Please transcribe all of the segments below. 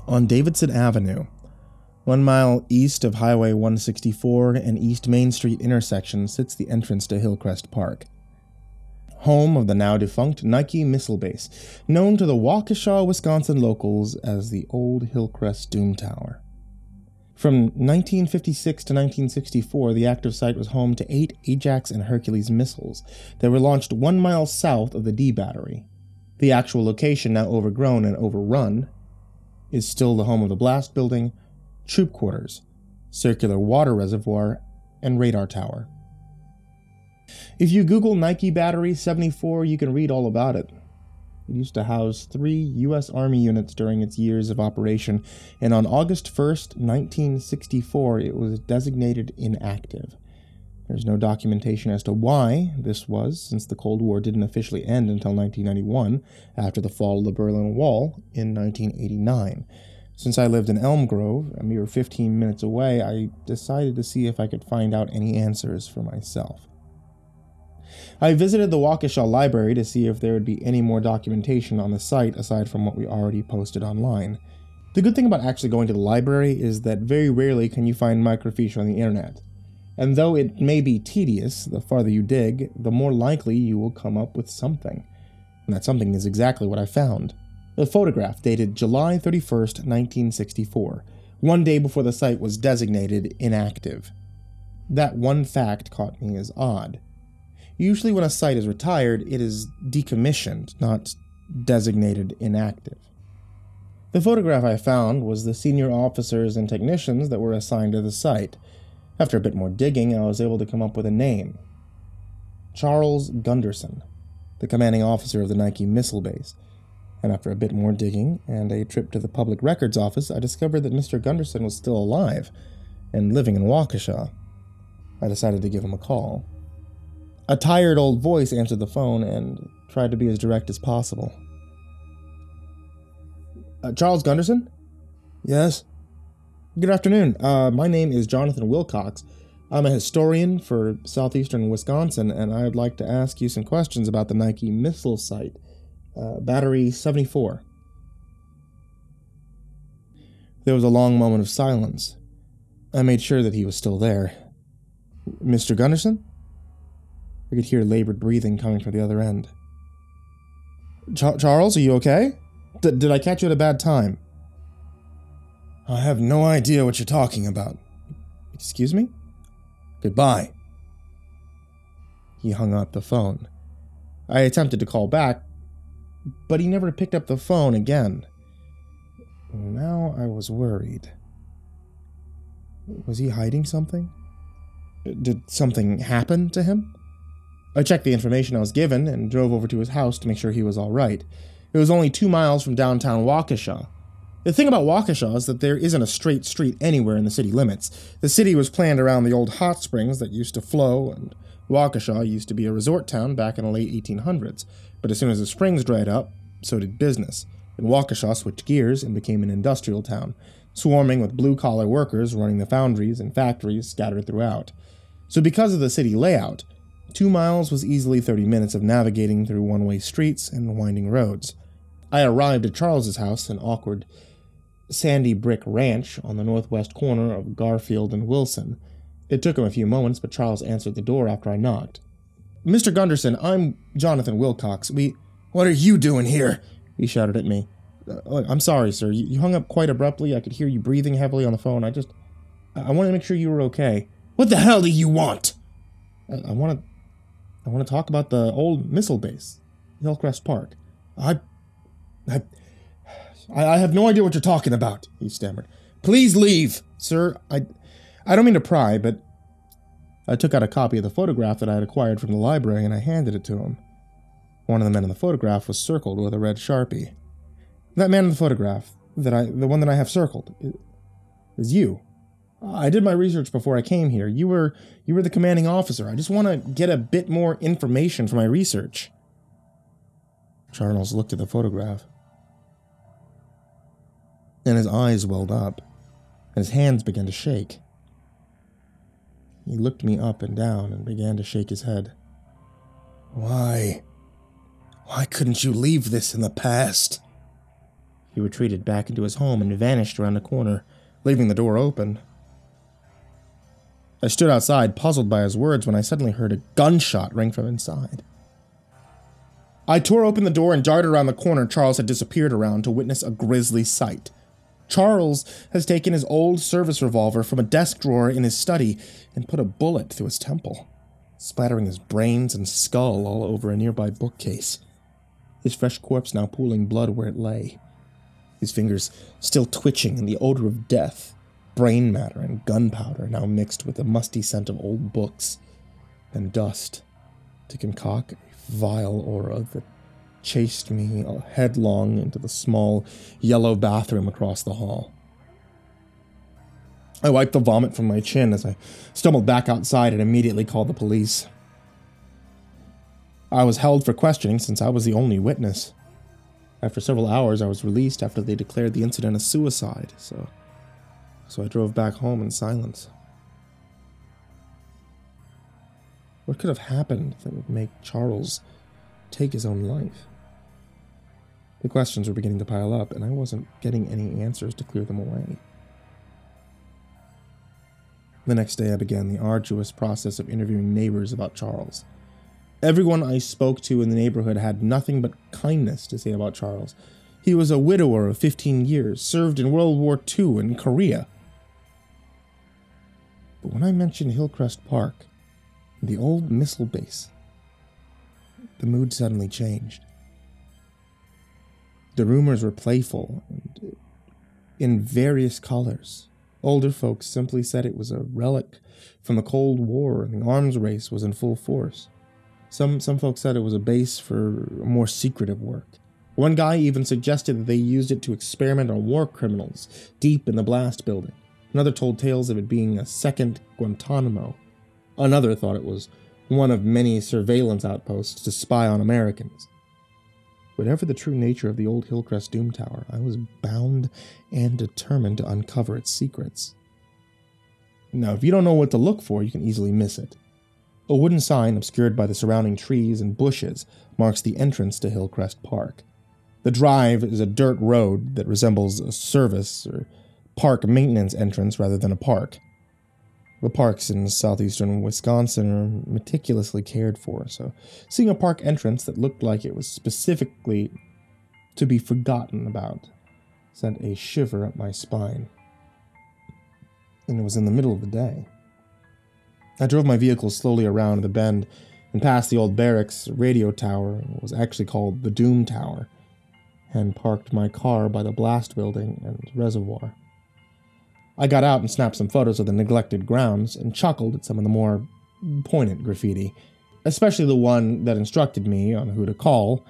On Davidson Avenue, 1 mile east of Highway 164 and East Main Street intersection, sits the entrance to Hillcrest Park, home of the now-defunct Nike missile base, known to the Waukesha, Wisconsin locals as the Old Hillcrest Doom Tower. From 1956 to 1964, the active site was home to 8 Ajax and Hercules missiles that were launched 1 mile south of the D Battery. The actual location, now overgrown and overrun, is still the home of the blast building, troop quarters, circular water reservoir, and radar tower. If you Google Nike Battery 74, you can read all about it. It used to house 3 U.S. Army units during its years of operation, and on August 1st, 1964, it was designated inactive. There's no documentation as to why this was, since the Cold War didn't officially end until 1991, after the fall of the Berlin Wall in 1989. Since I lived in Elm Grove, a mere 15 minutes away, I decided to see if I could find out any answers for myself. I visited the Waukesha Library to see if there would be any more documentation on the site aside from what we already posted online. The good thing about actually going to the library is that very rarely can you find microfiche on the internet. And though it may be tedious, the farther you dig, the more likely you will come up with something. And that something is exactly what I found. A photograph dated July 31st, 1964, one day before the site was designated inactive. That one fact caught me as odd. Usually when a site is retired, it is decommissioned, not designated inactive. The photograph I found was the senior officers and technicians that were assigned to the site. After a bit more digging, I was able to come up with a name. Charles Gunderson, the commanding officer of the Nike missile base. And after a bit more digging and a trip to the public records office, I discovered that Mr. Gunderson was still alive and living in Waukesha. I decided to give him a call. A tired old voice answered the phone and tried to be as direct as possible. Charles Gunderson? Yes? Good afternoon. My name is Jonathan Wilcox. I'm a historian for southeastern Wisconsin, and I'd like to ask you some questions about the Nike missile site, Battery 74. There was a long moment of silence. I made sure that he was still there. Mr. Gunderson? I could hear labored breathing coming from the other end. Charles, are you okay? Did I catch you at a bad time? I have no idea what you're talking about. Excuse me? Goodbye. He hung up the phone. I attempted to call back, but he never picked up the phone again. Now I was worried. Was he hiding something? Did something happen to him? I checked the information I was given and drove over to his house to make sure he was all right. It was only 2 miles from downtown Waukesha. The thing about Waukesha is that there isn't a straight street anywhere in the city limits. The city was planned around the old hot springs that used to flow, and Waukesha used to be a resort town back in the late 1800s. But as soon as the springs dried up, so did business, and Waukesha switched gears and became an industrial town, swarming with blue-collar workers running the foundries and factories scattered throughout. So because of the city layout, 2 miles was easily 30 minutes of navigating through one-way streets and winding roads. I arrived at Charles's house, an awkward, sandy brick ranch on the northwest corner of Garfield and Wilson. It took him a few moments, but Charles answered the door after I knocked. Mr. Gunderson, I'm Jonathan Wilcox. What are you doing here? He shouted at me. I'm sorry, sir. You hung up quite abruptly. I could hear you breathing heavily on the phone. I wanted to make sure you were okay. What the hell do you want? I want to talk about the old missile base, Hillcrest Park. I have no idea what you're talking about, he stammered. Please leave, sir. I don't mean to pry, but I took out a copy of the photograph that I had acquired from the library and I handed it to him. One of the men in the photograph was circled with a red Sharpie. That man in the photograph, the one that I have circled, is you. I did my research before I came here. You were the commanding officer. I just want to get a bit more information for my research. Charles looked at the photograph, and his eyes welled up, and his hands began to shake. He looked me up and down and began to shake his head. Why couldn't you leave this in the past? He retreated back into his home and vanished around the corner, leaving the door open. I stood outside, puzzled by his words, when I suddenly heard a gunshot ring from inside. I tore open the door and darted around the corner Charles had disappeared around to witness a grisly sight. Charles has taken his old service revolver from a desk drawer in his study and put a bullet through his temple, splattering his brains and skull all over a nearby bookcase. His fresh corpse now pooling blood where it lay. His fingers still twitching in the odor of death, brain matter and gunpowder now mixed with the musty scent of old books and dust to concoct a vile aura that chased me headlong into the small, yellow bathroom across the hall. I wiped the vomit from my chin as I stumbled back outside and immediately called the police. I was held for questioning since I was the only witness. After several hours, I was released after they declared the incident a suicide, so I drove back home in silence. What could have happened that would make Charles take his own life? The questions were beginning to pile up, and I wasn't getting any answers to clear them away. The next day, I began the arduous process of interviewing neighbors about Charles. Everyone I spoke to in the neighborhood had nothing but kindness to say about Charles. He was a widower of 15 years, served in World War II in Korea. But when I mentioned Hillcrest Park, the old missile base, the mood suddenly changed. The rumors were playful and in various colors. Older folks simply said it was a relic from the Cold War and the arms race was in full force. Some folks said it was a base for more secretive work. One guy even suggested that they used it to experiment on war criminals deep in the blast building. Another told tales of it being a second Guantanamo. Another thought it was one of many surveillance outposts to spy on Americans. Whatever the true nature of the old Hillcrest Doom Tower, I was bound and determined to uncover its secrets. Now, if you don't know what to look for, you can easily miss it. A wooden sign, obscured by the surrounding trees and bushes, marks the entrance to Hillcrest Park. The drive is a dirt road that resembles a service or park maintenance entrance rather than a park. The parks in southeastern Wisconsin are meticulously cared for, so seeing a park entrance that looked like it was specifically to be forgotten about sent a shiver up my spine. And it was in the middle of the day. I drove my vehicle slowly around the bend and past the old barracks radio tower, what was actually called the Doom Tower, and parked my car by the blast building and reservoir. I got out and snapped some photos of the neglected grounds and chuckled at some of the more poignant graffiti, especially the one that instructed me on who to call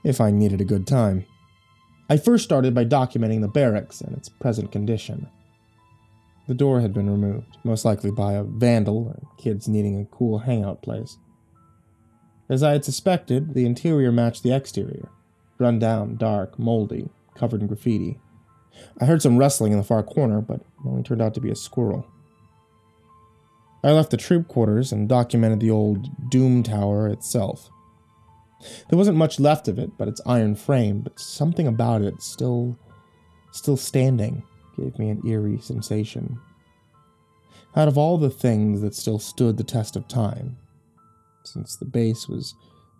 if I needed a good time. I first started by documenting the barracks and its present condition. The door had been removed, most likely by a vandal or kids needing a cool hangout place. As I had suspected, the interior matched the exterior, run down, dark, moldy, covered in graffiti. I heard some rustling in the far corner, but it only turned out to be a squirrel. I left the troop quarters and documented the old Doom Tower itself. There wasn't much left of it but its iron frame, but something about it still standing gave me an eerie sensation. Out of all the things that still stood the test of time, since the base was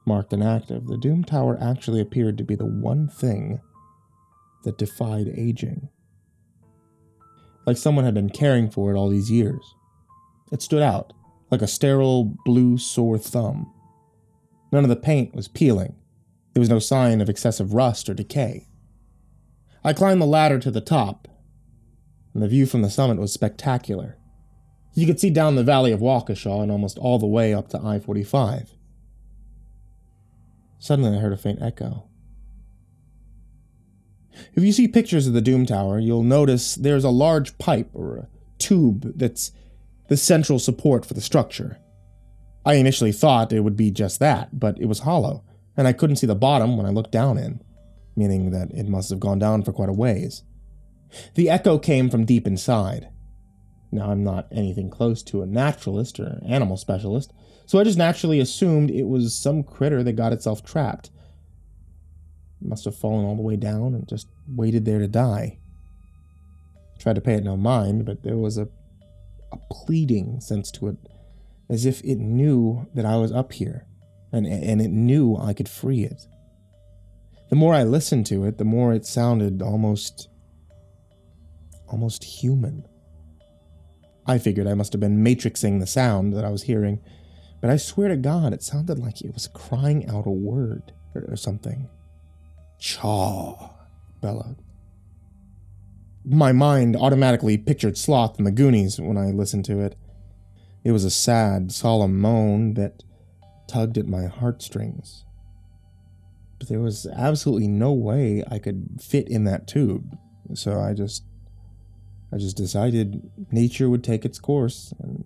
marked inactive, the Doom Tower actually appeared to be the one thing that defied aging. Like someone had been caring for it all these years. It stood out, like a sterile blue sore thumb. None of the paint was peeling. There was no sign of excessive rust or decay. I climbed the ladder to the top, and the view from the summit was spectacular. You could see down the valley of Waukesha and almost all the way up to I-45. Suddenly I heard a faint echo. If you see pictures of the Doom Tower, you'll notice there's a large pipe or a tube that's the central support for the structure. I initially thought it would be just that, but it was hollow, and I couldn't see the bottom when I looked down in, meaning that it must have gone down for quite a ways. The echo came from deep inside. Now, I'm not anything close to a naturalist or animal specialist, so I just naturally assumed it was some critter that got itself trapped. must have fallen all the way down and just waited there to die. I tried to pay it no mind, but there was a pleading sense to it, as if it knew that I was up here, and it knew I could free it. The more I listened to it, the more it sounded almost human. I figured I must have been matrixing the sound that I was hearing, but I swear to God, it sounded like it was crying out a word or something. Chaw, bellowed. My mind automatically pictured Sloth in the Goonies when I listened to it. It was a sad, solemn moan that tugged at my heartstrings. But there was absolutely no way I could fit in that tube, so I just decided nature would take its course, and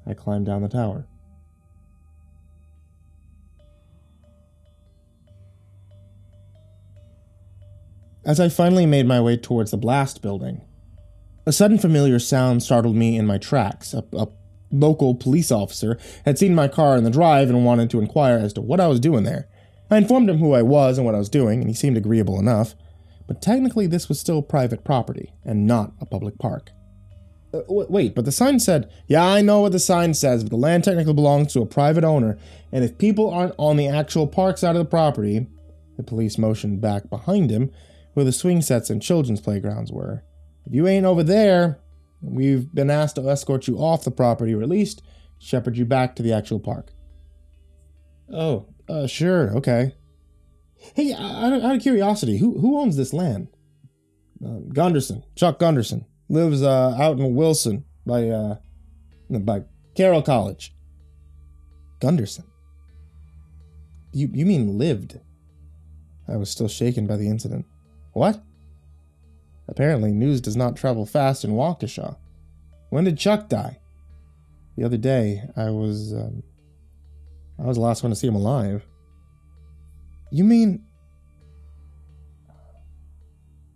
I climbed down the tower. As I finally made my way towards the blast building, a sudden familiar sound startled me in my tracks. A local police officer had seen my car in the drive and wanted to inquire as to what I was doing there. I informed him who I was and what I was doing, and he seemed agreeable enough, but technically this was still private property and not a public park. Wait, but the sign said, yeah, I know what the sign says, but the land technically belongs to a private owner, and if people aren't on the actual park side of the property, the police motioned back behind him, where the swing sets and children's playgrounds were. If you ain't over there, we've been asked to escort you off the property, or at least shepherd you back to the actual park. Oh, sure, okay. Hey, out of curiosity, who owns this land? Gunderson, Chuck Gunderson. Lives out in Wilson by Carroll College. Gunderson? You mean lived? I was still shaken by the incident. What? Apparently, news does not travel fast in Waukesha. When did Chuck die? The other day, I was the last one to see him alive. You mean...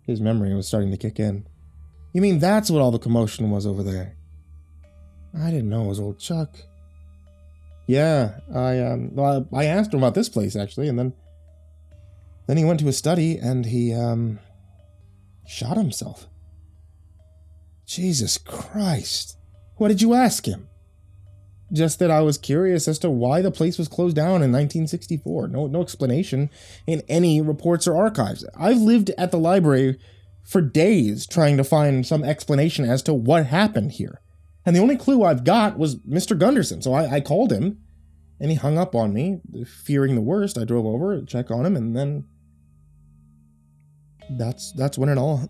His memory was starting to kick in. You mean that's what all the commotion was over there? I didn't know it was old Chuck. Yeah, I asked him about this place, actually, and then he went to his study, and he, shot himself. Jesus Christ. What did you ask him? Just that I was curious as to why the place was closed down in 1964. No explanation in any reports or archives. I've lived at the library for days trying to find some explanation as to what happened here. And the only clue I've got was Mr. Gunderson, so I called him, and he hung up on me. Fearing the worst, I drove over to check on him, and then... That's when it all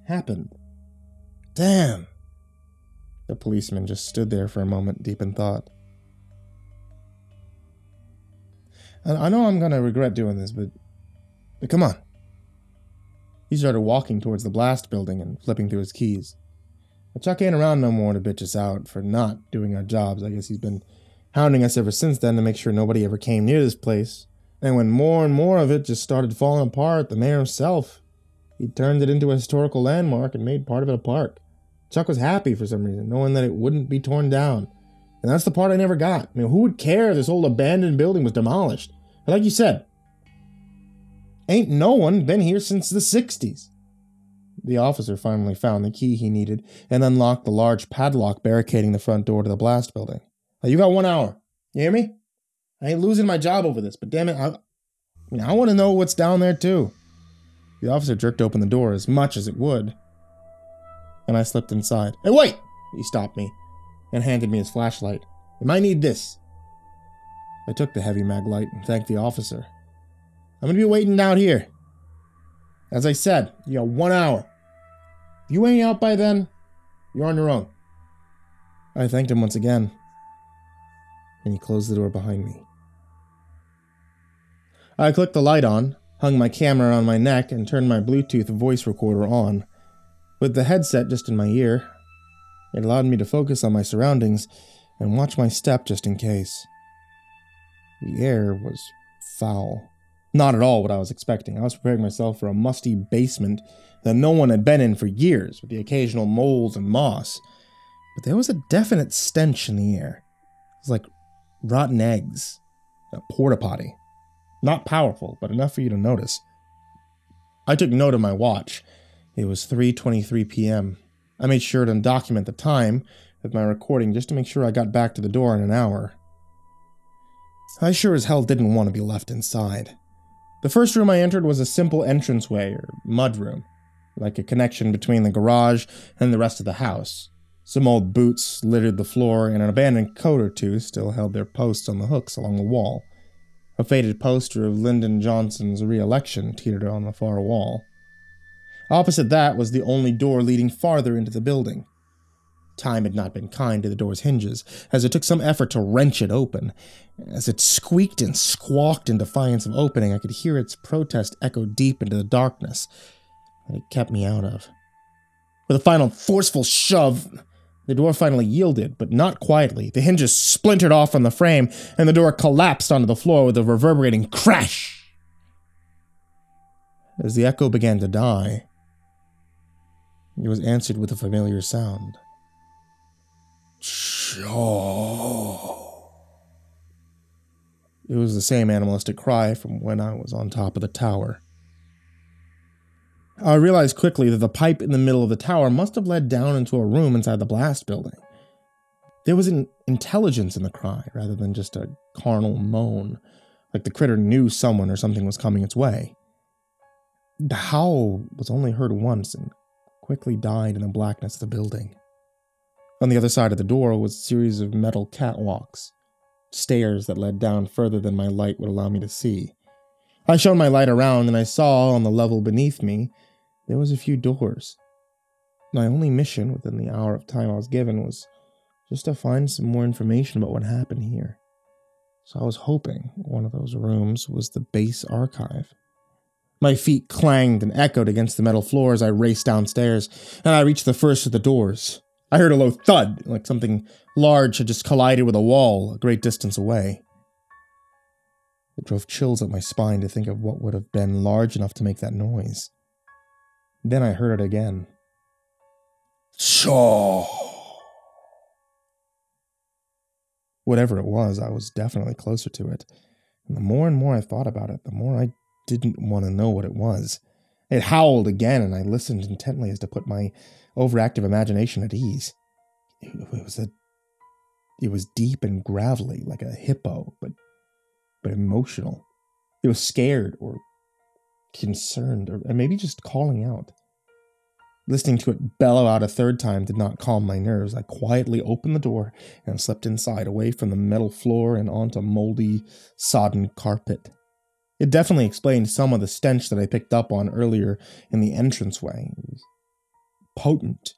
happened. Damn. The policeman just stood there for a moment, deep in thought. I know I'm gonna regret doing this, but come on. He started walking towards the blast building and flipping through his keys. But Chuck ain't around no more to bitch us out for not doing our jobs. I guess he's been hounding us ever since then to make sure nobody ever came near this place. And when more and more of it just started falling apart, the mayor himself, he turned it into a historical landmark and made part of it a park. Chuck was happy for some reason, knowing that it wouldn't be torn down. And that's the part I never got. I mean, who would care if this old abandoned building was demolished? But like you said, ain't no one been here since the 60s. The officer finally found the key he needed and unlocked the large padlock barricading the front door to the blast building. Now, you got 1 hour. You hear me? I ain't losing my job over this, but damn it, I want to know what's down there too. The officer jerked open the door as much as it would, and I slipped inside. Hey, wait! He stopped me and handed me his flashlight. You might need this. I took the heavy mag light and thanked the officer. I'm going to be waiting out here. As I said, you got 1 hour. If you ain't out by then, you're on your own. I thanked him once again, and he closed the door behind me. I clicked the light on, hung my camera on my neck, and turned my Bluetooth voice recorder on. With the headset just in my ear, it allowed me to focus on my surroundings and watch my step just in case. The air was foul. Not at all what I was expecting. I was preparing myself for a musty basement that no one had been in for years, with the occasional moles and moss. But there was a definite stench in the air. It was like rotten eggs, a porta potty. Not powerful, but enough for you to notice. I took note of my watch. It was 3:23 p.m. I made sure to document the time with my recording just to make sure I got back to the door in an hour. I sure as hell didn't want to be left inside. The first room I entered was a simple entranceway, or mudroom, like a connection between the garage and the rest of the house. Some old boots littered the floor, and an abandoned coat or two still held their posts on the hooks along the wall. A faded poster of Lyndon Johnson's re-election teetered on the far wall. Opposite that was the only door leading farther into the building. Time had not been kind to the door's hinges, as it took some effort to wrench it open. As it squeaked and squawked in defiance of opening, I could hear its protest echo deep into the darkness that it kept me out of. With a final forceful shove, the door finally yielded, but not quietly. The hinges splintered off from the frame, and the door collapsed onto the floor with a reverberating crash. As the echo began to die, it was answered with a familiar sound. Chaw. It was the same animalistic cry from when I was on top of the tower. I realized quickly that the pipe in the middle of the tower must have led down into a room inside the blast building. There was an intelligence in the cry, rather than just a carnal moan, like the critter knew someone or something was coming its way. The howl was only heard once and quickly died in the blackness of the building. On the other side of the door was a series of metal catwalks, stairs that led down further than my light would allow me to see. I shone my light around, and I saw, on the level beneath me, there was a few doors. My only mission within the hour of time I was given was just to find some more information about what happened here. So I was hoping one of those rooms was the base archive. My feet clanged and echoed against the metal floor as I raced downstairs, and I reached the first of the doors. I heard a low thud, like something large had just collided with a wall a great distance away. It drove chills up my spine to think of what would have been large enough to make that noise. Then I heard it again. Chaw! Whatever it was, I was definitely closer to it. And the more and more I thought about it, the more I didn't want to know what it was. It howled again, and I listened intently as to put my overactive imagination at ease. It was deep and gravelly, like a hippo, but emotional. It was scared or concerned or maybe just calling out. Listening to it bellow out a third time did not calm my nerves. I quietly opened the door and slipped inside, away from the metal floor and onto moldy, sodden carpet. It definitely explained some of the stench that I picked up on earlier in the entranceway. It was potent.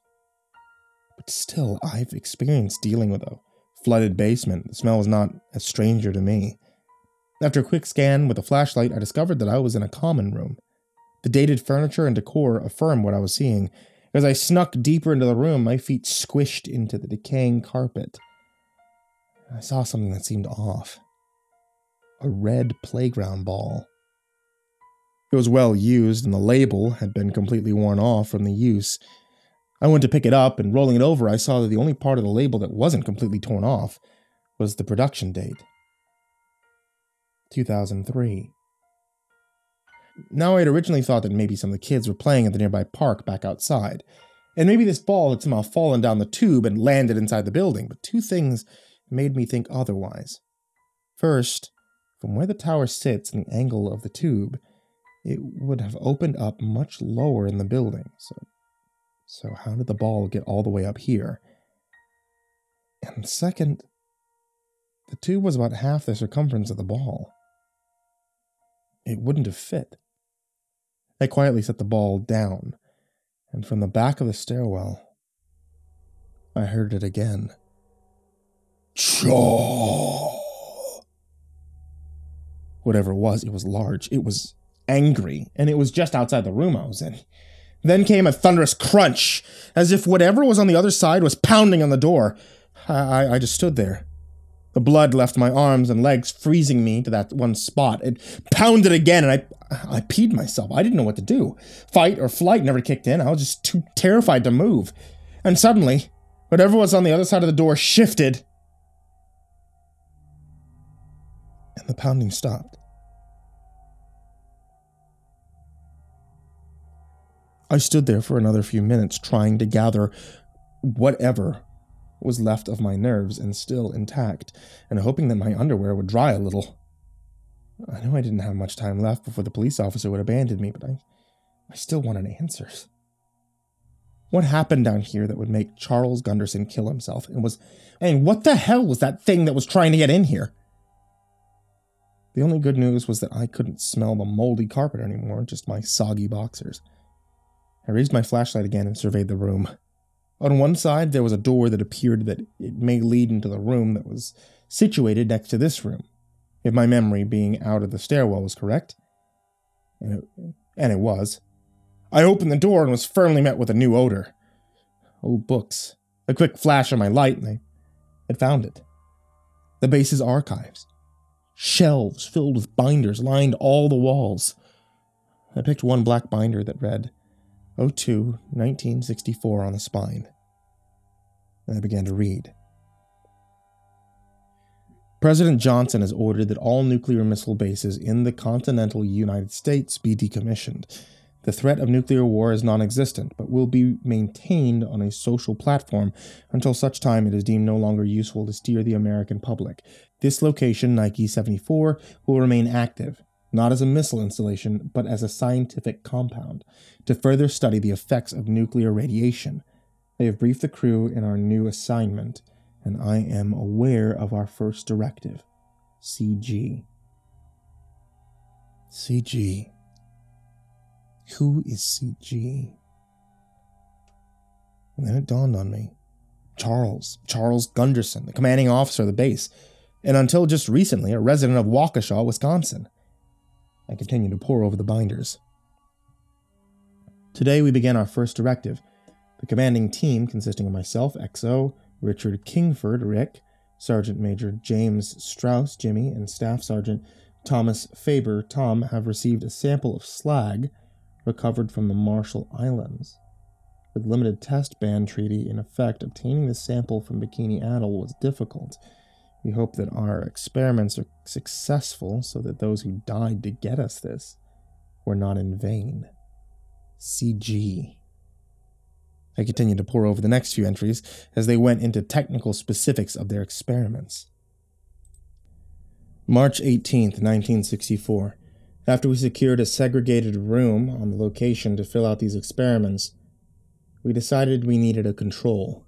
But still, I've experienced dealing with a flooded basement. The smell was not a stranger to me. After a quick scan with a flashlight, I discovered that I was in a common room. The dated furniture and decor affirmed what I was seeing. As I snuck deeper into the room, my feet squished into the decaying carpet. I saw something that seemed off. A red playground ball. It was well used, and the label had been completely worn off from the use. I went to pick it up, and rolling it over, I saw that the only part of the label that wasn't completely torn off was the production date. 2003. Now, I had originally thought that maybe some of the kids were playing at the nearby park back outside, and maybe this ball had somehow fallen down the tube and landed inside the building, but two things made me think otherwise. First, from where the tower sits and the angle of the tube, it would have opened up much lower in the building, so how did the ball get all the way up here? And second, the tube was about half the circumference of the ball. It wouldn't have fit. I quietly set the ball down, and from the back of the stairwell, I heard it again. Chaw! Whatever it was large, it was angry, and it was just outside the room I was in. Then came a thunderous crunch, as if whatever was on the other side was pounding on the door. I just stood there. The blood left my arms and legs, freezing me to that one spot. It pounded again, and I peed myself. I didn't know what to do. Fight or flight never kicked in. I was just too terrified to move. And suddenly, whatever was on the other side of the door shifted, and the pounding stopped. I stood there for another few minutes trying to gather whatever was left of my nerves and still intact, and hoping that my underwear would dry a little. I knew I didn't have much time left before the police officer would abandon me, but I still wanted answers. What happened down here that would make Charles Gunderson kill himself? And what the hell was that thing that was trying to get in here? The only good news was that I couldn't smell the moldy carpet anymore, just my soggy boxers. I raised my flashlight again and surveyed the room. On one side, there was a door that appeared that it may lead into the room that was situated next to this room, if my memory being out of the stairwell was correct. And it was. I opened the door and was firmly met with a new odor. Old books. A quick flash of my light, and I had found it. The base's archives. Shelves filled with binders lined all the walls. I picked one black binder that read 02-1964 on the spine. And I began to read. President Johnson has ordered that all nuclear missile bases in the continental United States be decommissioned. The threat of nuclear war is non-existent, but will be maintained on a social platform until such time it is deemed no longer useful to steer the American public. This location, Nike 74, will remain active, not as a missile installation, but as a scientific compound, to further study the effects of nuclear radiation. They have briefed the crew in our new assignment, and I am aware of our first directive. CG. CG. Who is CG? And then it dawned on me. Charles Gunderson, the commanding officer of the base, and until just recently, a resident of Waukesha, Wisconsin. I continued to pore over the binders. Today we began our first directive. The commanding team, consisting of myself, XO, Richard Kingford, Rick, Sergeant Major James Strauss, Jimmy, and Staff Sergeant Thomas Faber, Tom, have received a sample of slag recovered from the Marshall Islands. With limited test ban treaty in effect, obtaining the sample from Bikini Atoll was difficult. We hope that our experiments are successful so that those who died to get us this were not in vain. CG. I continued to pore over the next few entries as they went into technical specifics of their experiments. March 18th, 1964. After we secured a segregated room on the location to fill out these experiments, we decided we needed a control.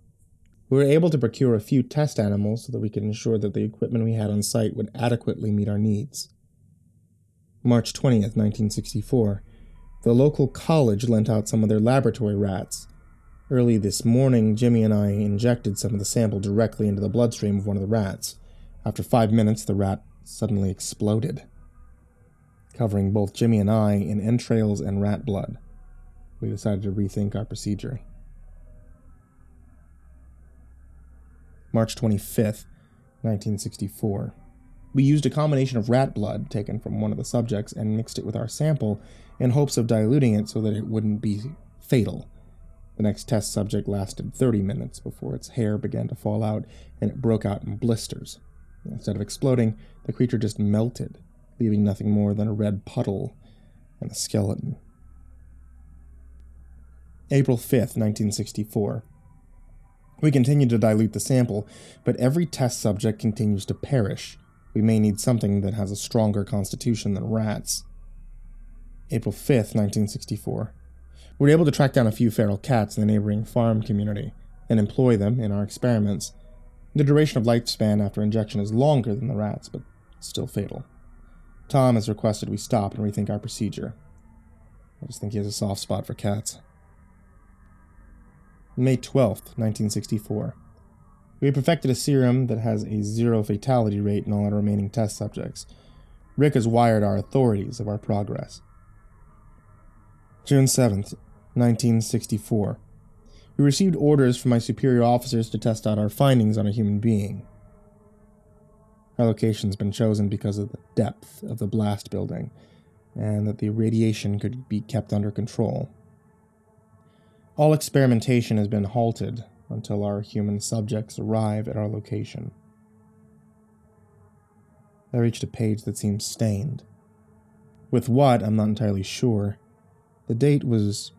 We were able to procure a few test animals so that we could ensure that the equipment we had on site would adequately meet our needs. March 20th, 1964. The local college lent out some of their laboratory rats. Early this morning, Jimmy and I injected some of the sample directly into the bloodstream of one of the rats. After 5 minutes, the rat suddenly exploded, covering both Jimmy and I in entrails and rat blood. We decided to rethink our procedure. March 25th, 1964. We used a combination of rat blood taken from one of the subjects and mixed it with our sample in hopes of diluting it so that it wouldn't be fatal. The next test subject lasted 30 minutes before its hair began to fall out and it broke out in blisters. Instead of exploding, the creature just melted, leaving nothing more than a red puddle and a skeleton. April 5th, 1964. We continue to dilute the sample, but every test subject continues to perish. We may need something that has a stronger constitution than rats. April 5th, 1964. We were able to track down a few feral cats in the neighboring farm community and employ them in our experiments. The duration of lifespan after injection is longer than the rats, but still fatal. Tom has requested we stop and rethink our procedure. I just think he has a soft spot for cats. May 12th, 1964. We have perfected a serum that has a 0 fatality rate in all our remaining test subjects. Rick has wired our authorities of our progress. June 7th, 1964. We received orders from my superior officers to test out our findings on a human being. Our location has been chosen because of the depth of the blast building, and that the radiation could be kept under control. All experimentation has been halted until our human subjects arrive at our location. I reached a page that seemed stained. With what, I'm not entirely sure. The date was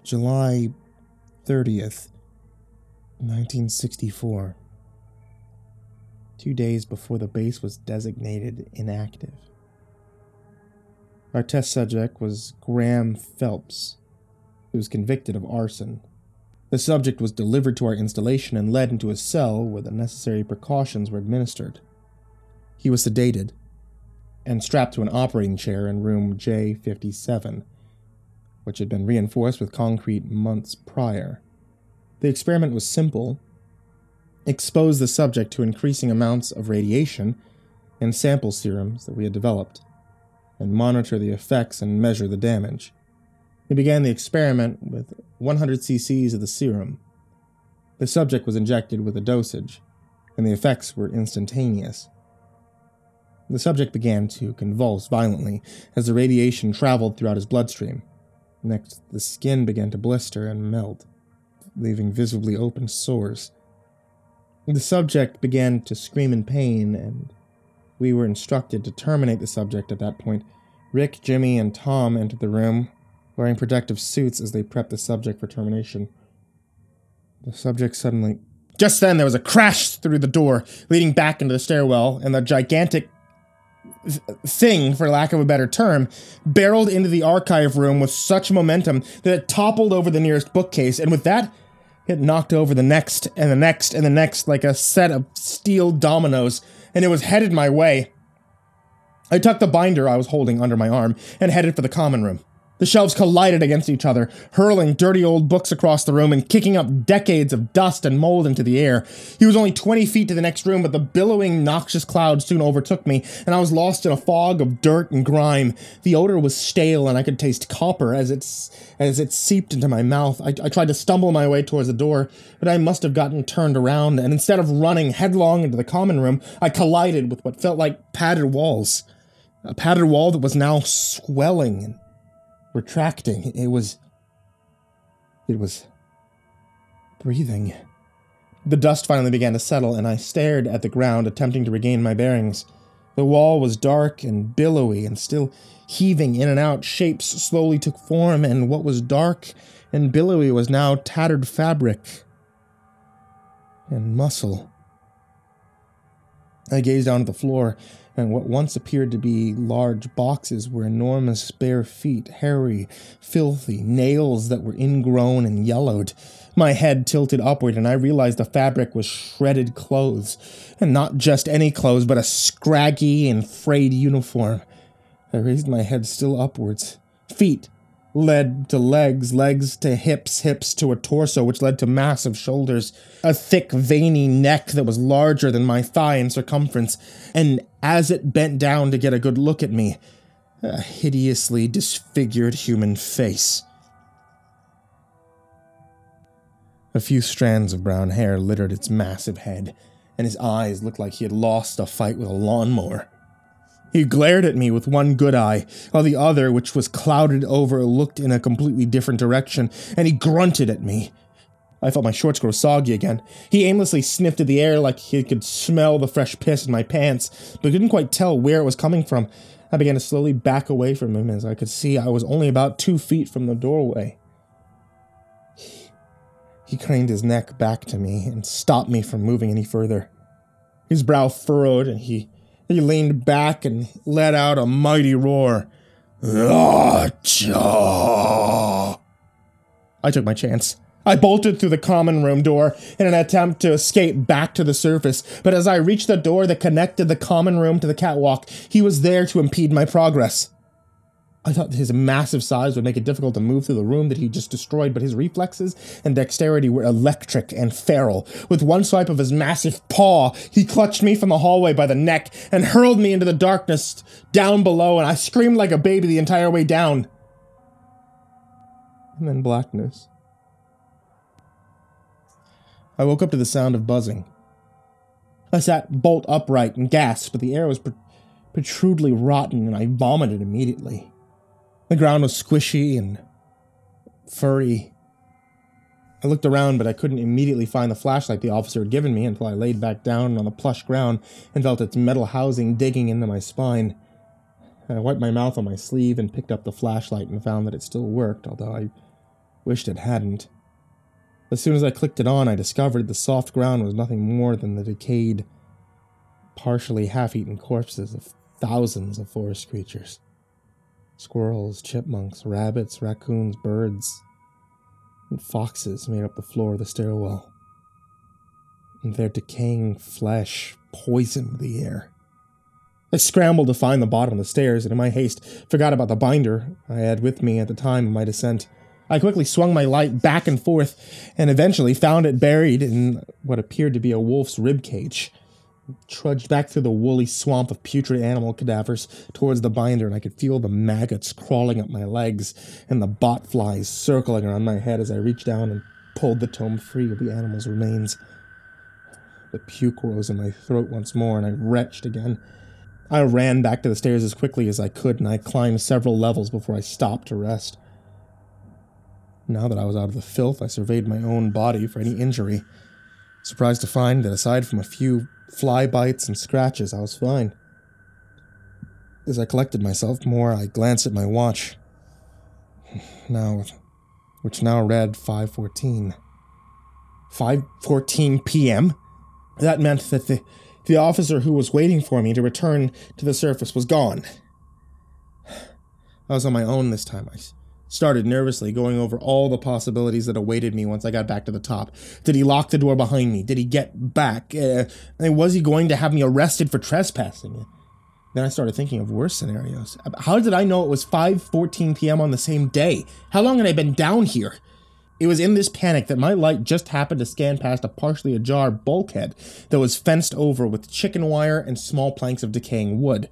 July 30th, 1964. 2 days before the base was designated inactive. Our test subject was Graham Phelps, who was convicted of arson. The subject was delivered to our installation and led into a cell where the necessary precautions were administered. He was sedated and strapped to an operating chair in room J57, which had been reinforced with concrete months prior. The experiment was simple: expose the subject to increasing amounts of radiation and sample serums that we had developed, and monitor the effects and measure the damage. We began the experiment with 100 cc's of the serum. The subject was injected with a dosage, and the effects were instantaneous. The subject began to convulse violently as the radiation traveled throughout his bloodstream. Next, the skin began to blister and melt, leaving visibly open sores. The subject began to scream in pain, and we were instructed to terminate the subject at that point. Rick, Jimmy, and Tom entered the room, wearing protective suits as they prepped the subject for termination. The subject suddenly... Just then, there was a crash through the door, leading back into the stairwell, and the gigantic thing, for lack of a better term, barreled into the archive room with such momentum that it toppled over the nearest bookcase, and with that, it knocked over the next, and the next, and the next, like a set of steel dominoes, and it was headed my way. I tucked the binder I was holding under my arm and headed for the common room. The shelves collided against each other, hurling dirty old books across the room and kicking up decades of dust and mold into the air. He was only 20 feet to the next room, but the billowing, noxious cloud soon overtook me, and I was lost in a fog of dirt and grime. The odor was stale, and I could taste copper as it seeped into my mouth. I tried to stumble my way towards the door, but I must have gotten turned around, and instead of running headlong into the common room, I collided with what felt like padded walls. A padded wall that was now swelling and retracting. It was breathing. The dust finally began to settle, and I stared at the ground, attempting to regain my bearings. The wall was dark and billowy and still heaving in and out. Shapes slowly took form, and what was dark and billowy was now tattered fabric and muscle. I gazed down at the floor, and what once appeared to be large boxes were enormous bare feet, hairy, filthy, nails that were ingrown and yellowed. My head tilted upward, and I realized the fabric was shredded clothes, and not just any clothes, but a scraggy and frayed uniform. I raised my head still upwards. Feet led to legs, legs to hips, hips to a torso, which led to massive shoulders, a thick, veiny neck that was larger than my thigh in circumference, and as it bent down to get a good look at me, a hideously disfigured human face. A few strands of brown hair littered its massive head, and his eyes looked like he had lost a fight with a lawnmower. He glared at me with one good eye, while the other, which was clouded over, looked in a completely different direction, and he grunted at me. I felt my shorts grow soggy again. He aimlessly sniffed at the air like he could smell the fresh piss in my pants, but couldn't quite tell where it was coming from. I began to slowly back away from him, as I could see I was only about 2 feet from the doorway. He craned his neck back to me and stopped me from moving any further. His brow furrowed, and he leaned back and let out a mighty roar. Achoo! I took my chance. I bolted through the common room door in an attempt to escape back to the surface, but as I reached the door that connected the common room to the catwalk, he was there to impede my progress. I thought his massive size would make it difficult to move through the room that he just destroyed, but his reflexes and dexterity were electric and feral. With one swipe of his massive paw, he clutched me from the hallway by the neck and hurled me into the darkness down below, and I screamed like a baby the entire way down. And then blackness. I woke up to the sound of buzzing. I sat bolt upright and gasped, but the air was protrudely rotten, and I vomited immediately. The ground was squishy and furry. I looked around, but I couldn't immediately find the flashlight the officer had given me until I laid back down on the plush ground and felt its metal housing digging into my spine. I wiped my mouth on my sleeve and picked up the flashlight and found that it still worked, although I Wished it hadn't. As soon as I clicked it on, I discovered the soft ground was nothing more than the decayed, partially half-eaten corpses of thousands of forest creatures. Squirrels, chipmunks, rabbits, raccoons, birds, and foxes made up the floor of the stairwell. And their decaying flesh poisoned the air. I scrambled to find the bottom of the stairs, and in my haste, forgot about the binder I had with me at the time of my descent. I quickly swung my light back and forth, and eventually found it buried in what appeared to be a wolf's ribcage. Trudged back through the woolly swamp of putrid animal cadavers towards the binder, and I could feel the maggots crawling up my legs and the bot flies circling around my head as I reached down and pulled the tome free of the animal's remains. The puke rose in my throat once more, and I retched again. I ran back to the stairs as quickly as I could, and I climbed several levels before I stopped to rest. Now that I was out of the filth, I surveyed my own body for any injury. Surprised to find that aside from a few fly bites and scratches, I was fine. As I collected myself more, I glanced at my watch. Which now read 5:14. 5:14 p.m.? That meant that the officer who was waiting for me to return to the surface was gone. I was on my own this time. I started nervously going over all the possibilities that awaited me once I got back to the top. Did he lock the door behind me? Did he get back? Was he going to have me arrested for trespassing? Then I started thinking of worse scenarios. How did I know it was 5:14 p.m. on the same day? How long had I been down here? It was in this panic that my light just happened to scan past a partially ajar bulkhead that was fenced over with chicken wire and small planks of decaying wood.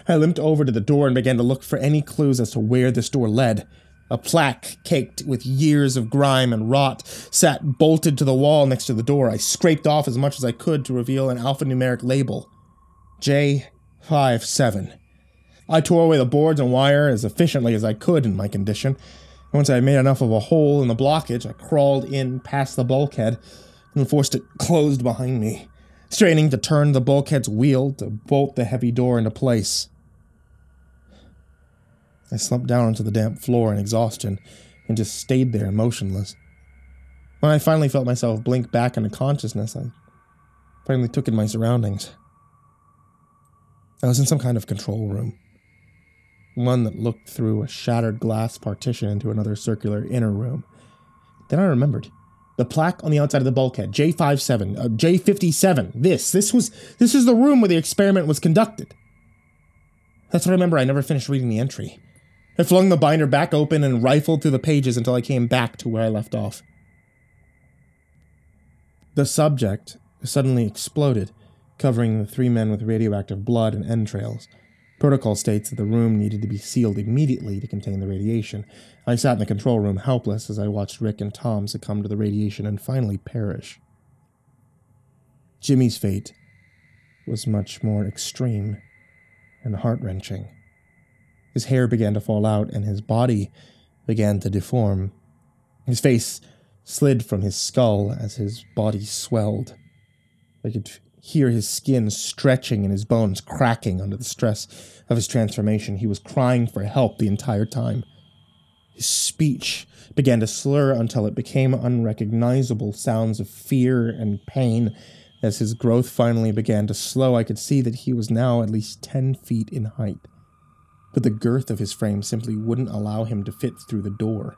I limped over to the door and began to look for any clues as to where this door led. A plaque, caked with years of grime and rot, sat bolted to the wall next to the door. I scraped off as much as I could to reveal an alphanumeric label. J57. I tore away the boards and wire as efficiently as I could in my condition. Once I had made enough of a hole in the blockage, I crawled in past the bulkhead and forced it closed behind me, straining to turn the bulkhead's wheel to bolt the heavy door into place. I slumped down onto the damp floor in exhaustion and just stayed there motionless. When I finally felt myself blink back into consciousness, I finally took in my surroundings. I was in some kind of control room. One that looked through a shattered glass partition into another circular inner room. Then I remembered. The plaque on the outside of the bulkhead, J57, J57, this is the room where the experiment was conducted. That's what I remember. I never finished reading the entry. I flung the binder back open and rifled through the pages until I came back to where I left off. The subject suddenly exploded, covering the 3 men with radioactive blood and entrails. Protocol states that the room needed to be sealed immediately to contain the radiation. I sat in the control room helpless as I watched Rick and Tom succumb to the radiation and finally perish. Jimmy's fate was much more extreme and heart-wrenching. His hair began to fall out and his body began to deform. His face slid from his skull as his body swelled. I could hear his skin stretching and his bones cracking under the stress of his transformation. He was crying for help the entire time. His speech began to slur until it became unrecognizable sounds of fear and pain. As his growth finally began to slow, I could see that he was now at least 10 feet in height. But the girth of his frame simply wouldn't allow him to fit through the door.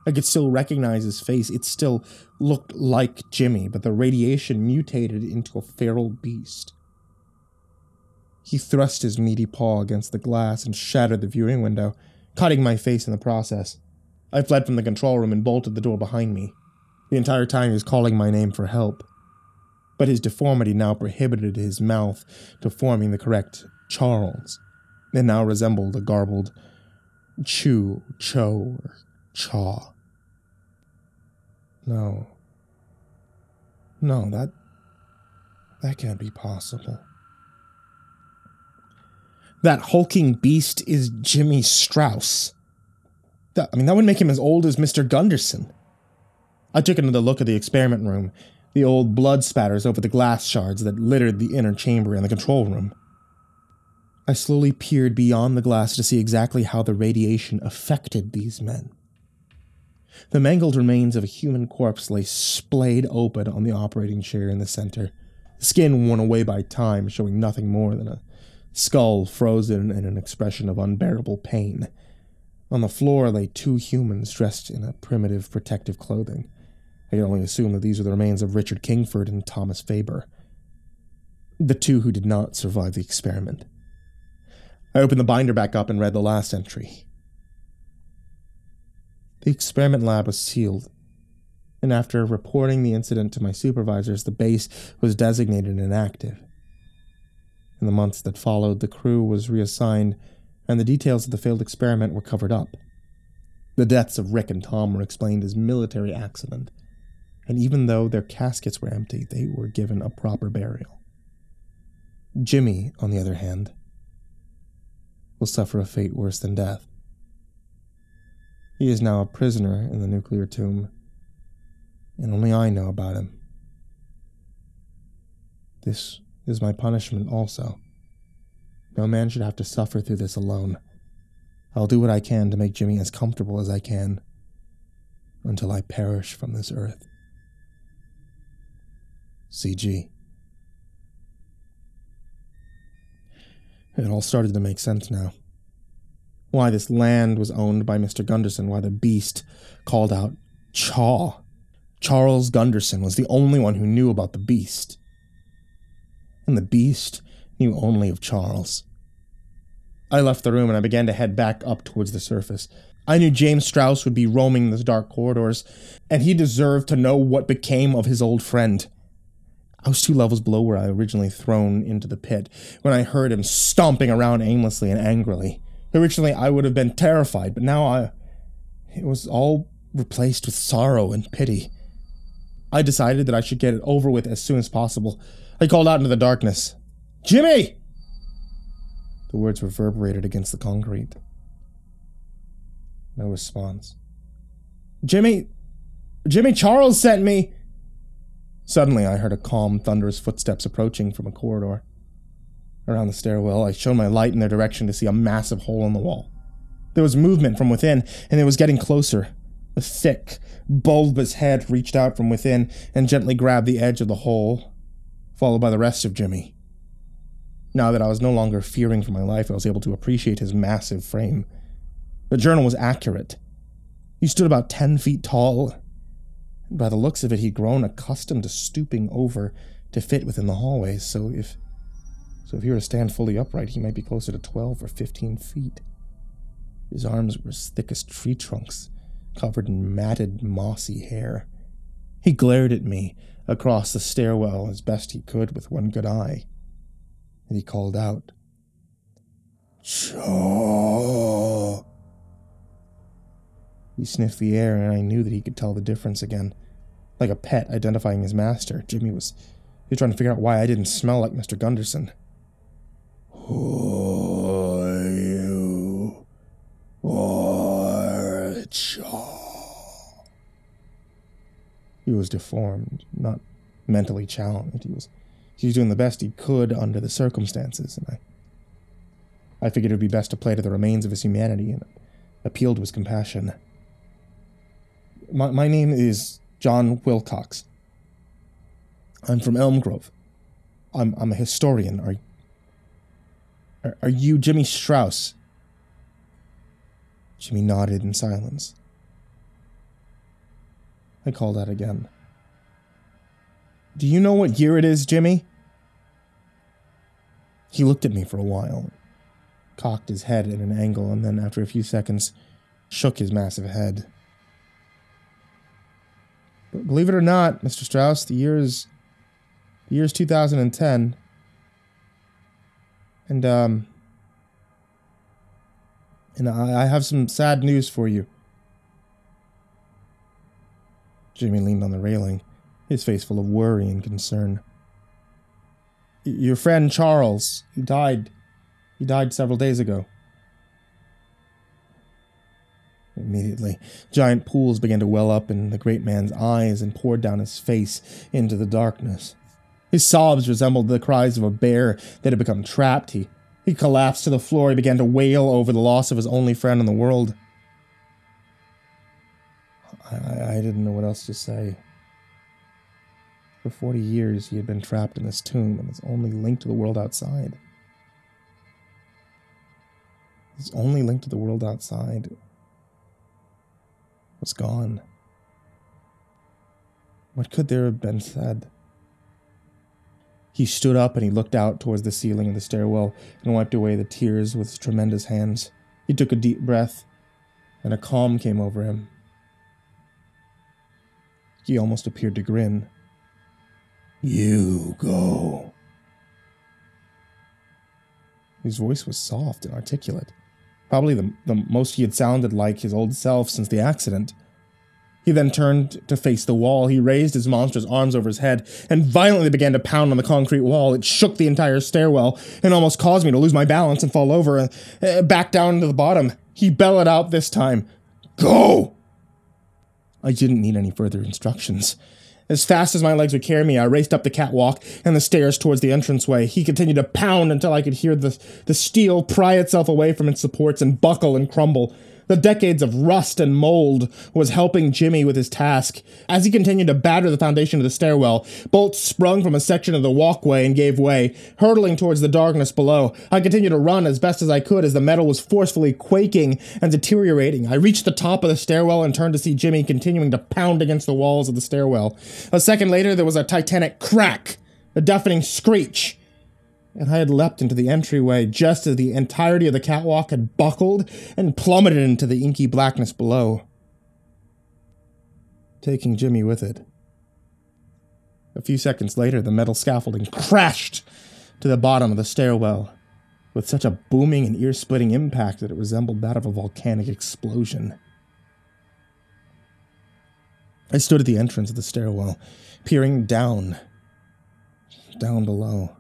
I could still recognize his face. It still looked like Jimmy, but the radiation mutated into a feral beast. He thrust his meaty paw against the glass and shattered the viewing window, cutting my face in the process. I fled from the control room and bolted the door behind me. The entire time he was calling my name for help. But his deformity now prohibited his mouth to forming the correct Charles. It now resembled a garbled chew, cho, or chaw. No, that can't be possible. That hulking beast is Jimmy Strauss. That would make him as old as Mr. Gunderson. I took another look at the experiment room, the old blood spatters over the glass shards that littered the inner chamber and the control room. I slowly peered beyond the glass to see exactly how the radiation affected these men. The mangled remains of a human corpse lay splayed open on the operating chair in the center, skin worn away by time, showing nothing more than a skull frozen in an expression of unbearable pain. On the floor lay two humans dressed in a primitive protective clothing. I can only assume that these are the remains of Richard Kingford and Thomas Faber, the two who did not survive the experiment. I opened the binder back up and read the last entry. The experiment lab was sealed, and after reporting the incident to my supervisors, the base was designated inactive. In the months that followed, the crew was reassigned, and the details of the failed experiment were covered up. The deaths of Rick and Tom were explained as military accident, and even though their caskets were empty, they were given a proper burial. Jimmy, on the other hand, will suffer a fate worse than death. He is now a prisoner in the nuclear tomb, and only I know about him. This is my punishment also. No man should have to suffer through this alone. I'll do what I can to make Jimmy as comfortable as I can, until I perish from this earth. CG. It all started to make sense now. Why this land was owned by Mr. Gunderson, why the beast called out Chaw. Charles Gunderson was the only one who knew about the beast. And the beast knew only of Charles. I left the room and I began to head back up towards the surface. I knew James Strauss would be roaming the dark corridors, and he deserved to know what became of his old friend. I was 2 levels below where I originally thrown into the pit, when I heard him stomping around aimlessly and angrily. Originally, I would have been terrified, but now it was all replaced with sorrow and pity. I decided that I should get it over with as soon as possible. I called out into the darkness, "Jimmy!" The words reverberated against the concrete. No response. Jimmy, Charles sent me!" Suddenly, I heard a calm, thunderous footsteps approaching from a corridor. Around the stairwell, I shone my light in their direction to see a massive hole in the wall. There was movement from within, and it was getting closer. A thick, bulbous head reached out from within and gently grabbed the edge of the hole, followed by the rest of Jimmy. Now that I was no longer fearing for my life, I was able to appreciate his massive frame. The journal was accurate. He stood about 10 feet tall. By the looks of it, he'd grown accustomed to stooping over to fit within the hallways, so if he were to stand fully upright, he might be closer to 12 or 15 feet. His arms were as thick as tree trunks, covered in matted, mossy hair. He glared at me across the stairwell as best he could with one good eye, and he called out, "Chaw!" He sniffed the air, and I knew that he could tell the difference again. Like a pet identifying his master, Jimmy was trying to figure out why I didn't smell like Mr. Gunderson. "Who are you? Or Chaw?" He was deformed, not mentally challenged. He was doing the best he could under the circumstances, and I figured it would be best to play to the remains of his humanity and appeal to his compassion. My name is John Wilcox. I'm from Elm Grove. I'm a historian. Are you Jimmy Strauss? Jimmy nodded in silence. I called out again. "Do you know what year it is, Jimmy?" He looked at me for a while, cocked his head at an angle, and then, after a few seconds, shook his massive head. "But believe it or not, Mr. Strauss, the year is 2010. And I have some sad news for you." Jimmy leaned on the railing, his face full of worry and concern. "Your friend Charles, he died several days ago." Immediately, giant pools began to well up in the great man's eyes and poured down his face into the darkness. His sobs resembled the cries of a bear that had become trapped. He collapsed to the floor. He began to wail over the loss of his only friend in the world. I didn't know what else to say. For 40 years, he had been trapped in this tomb, and his only link to the world outside. His only link to the world outside was gone. What could there have been said? He stood up and he looked out towards the ceiling of the stairwell and wiped away the tears with his tremendous hands. He took a deep breath, and a calm came over him. He almost appeared to grin. "You go." His voice was soft and articulate. Probably the most he had sounded like his old self since the accident. He then turned to face the wall. He raised his monstrous arms over his head and violently began to pound on the concrete wall. It shook the entire stairwell and almost caused me to lose my balance and fall over back down to the bottom. He bellowed out this time, "Go!" I didn't need any further instructions. As fast as my legs would carry me, I raced up the catwalk and the stairs towards the entranceway. He continued to pound until I could hear the steel pry itself away from its supports and buckle and crumble. The decades of rust and mold was helping Jimmy with his task. As he continued to batter the foundation of the stairwell, bolts sprung from a section of the walkway and gave way, hurtling towards the darkness below. I continued to run as best as I could as the metal was forcefully quaking and deteriorating. I reached the top of the stairwell and turned to see Jimmy continuing to pound against the walls of the stairwell. A second later, there was a titanic crack, a deafening screech, and I had leapt into the entryway just as the entirety of the catwalk had buckled and plummeted into the inky blackness below, taking Jimmy with it. A few seconds later, the metal scaffolding crashed to the bottom of the stairwell with such a booming and ear-splitting impact that it resembled that of a volcanic explosion. I stood at the entrance of the stairwell, peering down below.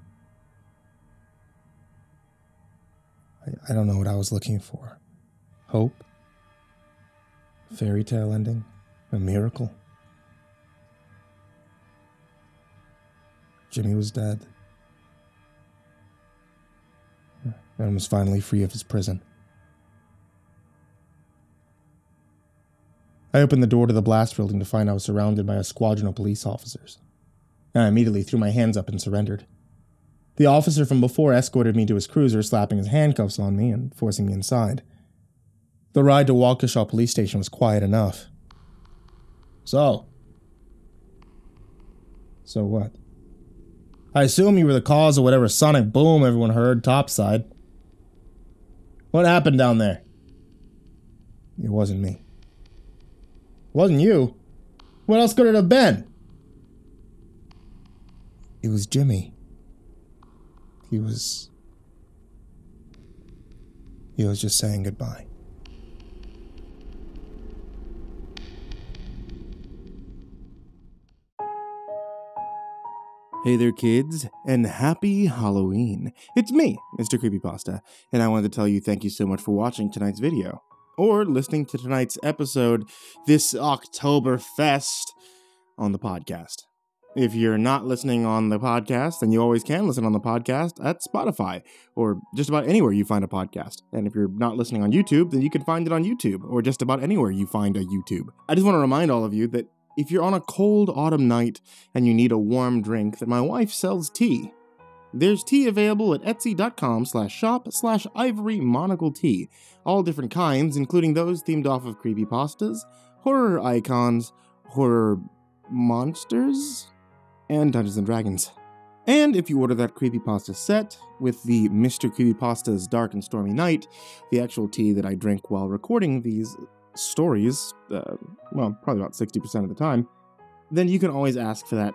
I don't know what I was looking for. Hope? Fairy tale ending? A miracle? Jimmy was dead. And was finally free of his prison. I opened the door to the blast building to find I was surrounded by a squadron of police officers. I immediately threw my hands up and surrendered. The officer from before escorted me to his cruiser, slapping his handcuffs on me and forcing me inside. The ride to Waukesha police station was quiet enough. So what? I assume you were the cause of whatever sonic boom everyone heard topside. What happened down there? It wasn't me. Wasn't you? What else could it have been? It was Jimmy. He was just saying goodbye. Hey there, kids, and happy Halloween. It's me, MrCreepyPasta, and I wanted to tell you thank you so much for watching tonight's video, or listening to tonight's episode, this Oktoberfest, on the podcast. If you're not listening on the podcast, then you always can listen on the podcast at Spotify, or just about anywhere you find a podcast. And if you're not listening on YouTube, then you can find it on YouTube, or just about anywhere you find a YouTube. I just want to remind all of you that if you're on a cold autumn night and you need a warm drink, that my wife sells tea. There's tea available at etsy.com/shop/ivorymonocletea. All different kinds, including those themed off of creepypastas, horror icons, horror monsters, and Dungeons & Dragons. And if you order that creepypasta set with the Mr. Creepypasta's Dark and Stormy Night, the actual tea that I drink while recording these stories, well, probably about 60% of the time, then you can always ask for that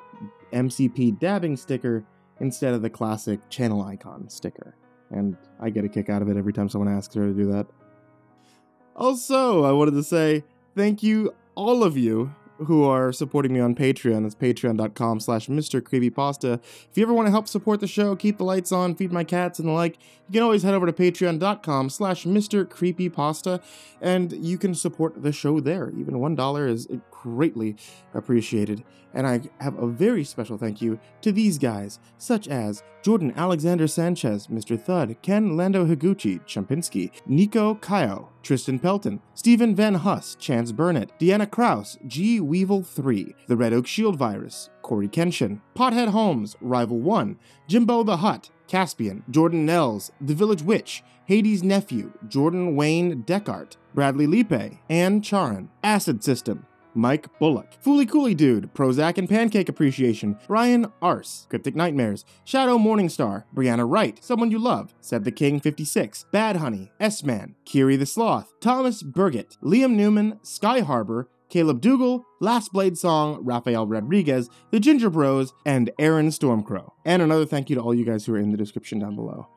MCP dabbing sticker instead of the classic channel icon sticker. And I get a kick out of it every time someone asks her to do that. Also, I wanted to say thank you, all of you, who are supporting me on Patreon. That's patreon.com/MrCreepyPasta. If you ever want to help support the show, keep the lights on, feed my cats and the like, you can always head over to patreon.com/MrCreepyPasta, and you can support the show there. Even $1 is greatly appreciated. And I have a very special thank you to these guys, such as Jordan Alexander Sanchez, Mr. Thud, Ken Lando Higuchi, Chompski, Nico, Kaeo, Tristain Pelton, Stephen VanHuss, Chance Burnett, Deanna Kraus, G. Weevil 3, TheRedOakShieldVirus, CoryxKenshin, Pothead Holmes, Rival1, JimboTheHutt, Caspian, Jordan Nells, The Village Witch, Hades' Nephew, Jordan Wayne Deckard, Bradley Leipe, Ann Charan, Acid System, Mike Bullock, Fooly Cooly Dude, Prozac and Pancake Appreciation, Ryan Arse, Cryptic Nightmares, Shadow Morningstar, Brianna Wright, Someone You Love, Said the King 56, Bad Honey, S-Man, Kiri the Sloth, Thomas Burgett, Liam Newman, Sky Harbor, Caleb Dougal, Last Blade Song, Rafael Rodriguez, The Ginger Bros, and Aaron Stormcrow. And another thank you to all you guys who are in the description down below.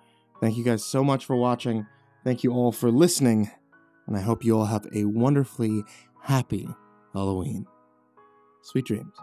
Thank you guys so much for watching. Thank you all for listening. And I hope you all have a wonderfully happy Halloween. Sweet dreams.